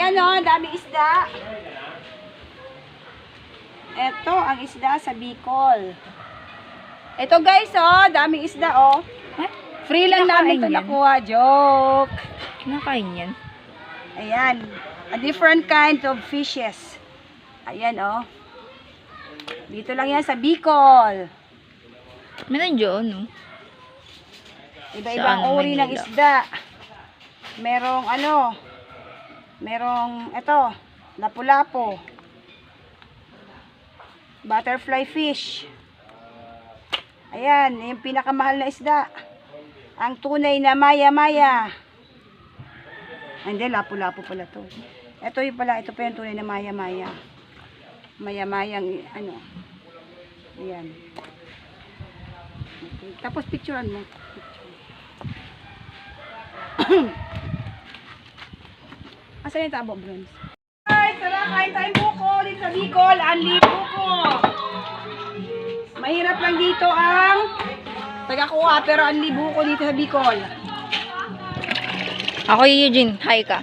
Ayan o, dami isda. Ito ang isda sa Bicol. Ito guys oh, daming isda oh. Free lang namin ito nakuha. Joke. Kinakain yan. Ayan. A different kind of fishes. Ayan oh. Dito lang yan sa Bicol. Meron dyan, no? Iba-ibang uri ng isda. Merong ano, merong ito, lapu-lapu. Butterfly fish. Ayan, yung pinakamahal na isda. Ang tunay na maya-maya. Hindi, lapu-lapu pala to. Ito yung pala, ito pa yung tunay na maya-maya. Maya-mayang ano. Ayan. Okay. Tapos picturean mo. Asan yung tabo, bronze? Guys, tara, kain tayong buko dito sa Bicol. Anli buko. Mahirap lang dito ang taga-kuha, pero anli buko dito sa Bicol. Ako yung Eugene. Hi ka.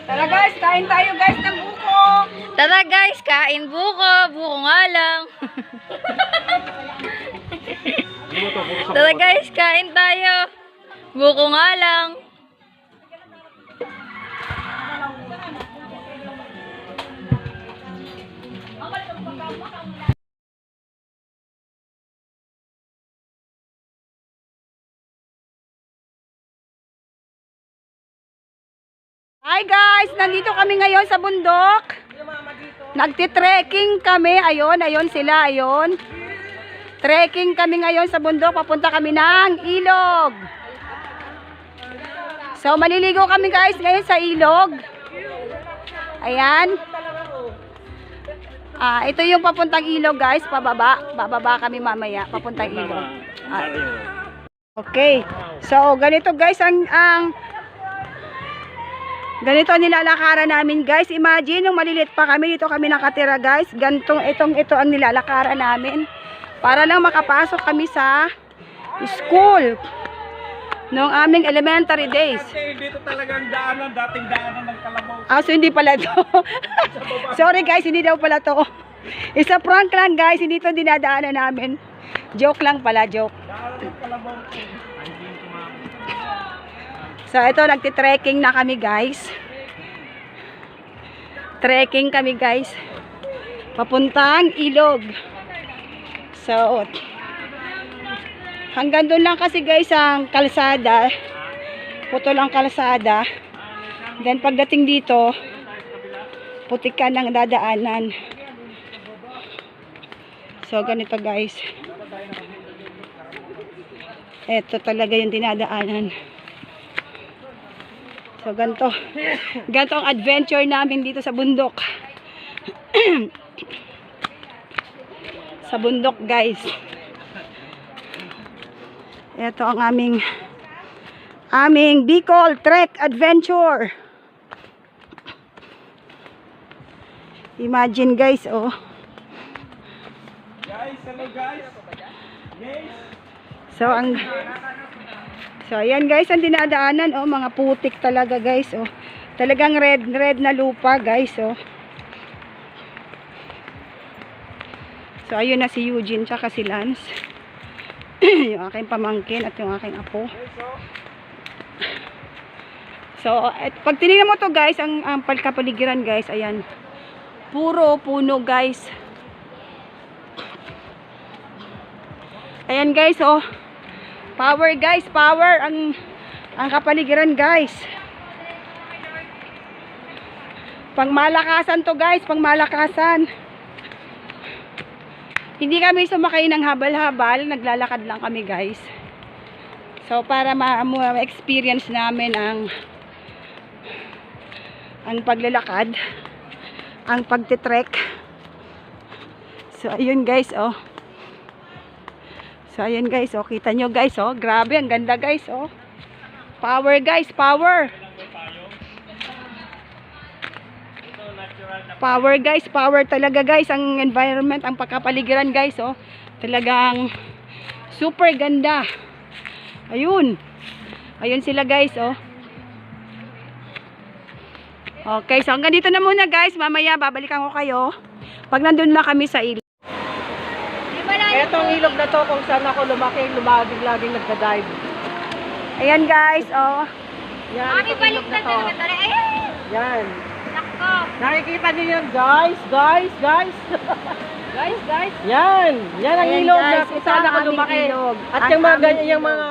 Tara guys, kain tayo guys ng buko. Tara guys, kain buko. Buko nga lang. Tara guys, kain tayo. Buko nga lang. Hi guys, nandito kami ngayon sa bundok. Nagti-trekking kami. Ayun sila, ayun. Trekking kami ngayon sa bundok. Papunta kami ng ilog. So, maliligo kami guys ngayon sa ilog. Ayan. Ito yung papuntang ilog guys. Pababa. Bababa kami mamaya. Papuntang ilog. Okay. So, ganito guys ganito nilalakaran namin guys. Imagine nung malilit pa kami, dito kami nakatira guys. Ito ang nilalakaran namin. Para lang makapasok kami sa school noong aming elementary days. Dito talagang daanan, dating daanan ng Kalabaw. So hindi pala to. Sorry guys, hindi daw pala to. Isa prank lang guys, hindi to dinadaanan namin. Joke lang pala, joke. Daanan ng Kalabaw. So ito, nagti-trekking na kami guys. Trekking kami guys. Papuntang ilog. So, hanggang doon lang kasi guys ang kalsada. Putol ang kalsada. Then pagdating dito, putikan ang dadaanan. So, ganito guys. Ito talaga yung dinadaanan. So, ganito ang adventure namin dito sa bundok. Sa bundok, guys. Ito ang aming Bicol Trek Adventure. Imagine, guys, oh. Guys, hello guys. So, ayan guys, ang dinadaanan, oh, mga putik talaga guys, oh. Talagang red na lupa guys, oh. So, ayun na si Eugene, tsaka si Lance. Yung aking pamangkin at yung aking apo. So, pag tinignan mo to guys, ang kapaligiran guys, ayan. Puro puno guys. Ayan guys, oh. Power guys, power ang kapaligiran guys. Pangmalakasan to guys, pangmalakasan. Hindi kami sumakay ng habal-habal, naglalakad lang kami guys. So para ma-experience namin ang paglalakad, ang pagtitrek. So ayun guys, oh. So ayan guys, oh, kita nyo guys, oh, grabe, ang ganda guys, oh. Power guys, power. Power guys, power talaga guys, ang environment, ang pagkapaligiran guys, oh. Talagang super ganda. Ayun. Ayun sila guys, oh. Okay, so hanggang dito na muna guys. Mamaya babalikan ko kayo pag nandun na kami sa ilog. Etong ilog na to kung saan ako lumaki, laging nagda-dive. Ayan guys, oh. Yan, Mami, itong ilog na baliktad to. na naman. Ayan! Yan. Nako! Nakikita niyo yan, guys. Guys! Yan. Yan ang Ayan, ilog guys, na kung ito saan ang ako aming lumaki. ilog. At Ang yung mga aming ganyan, yung ilog. mga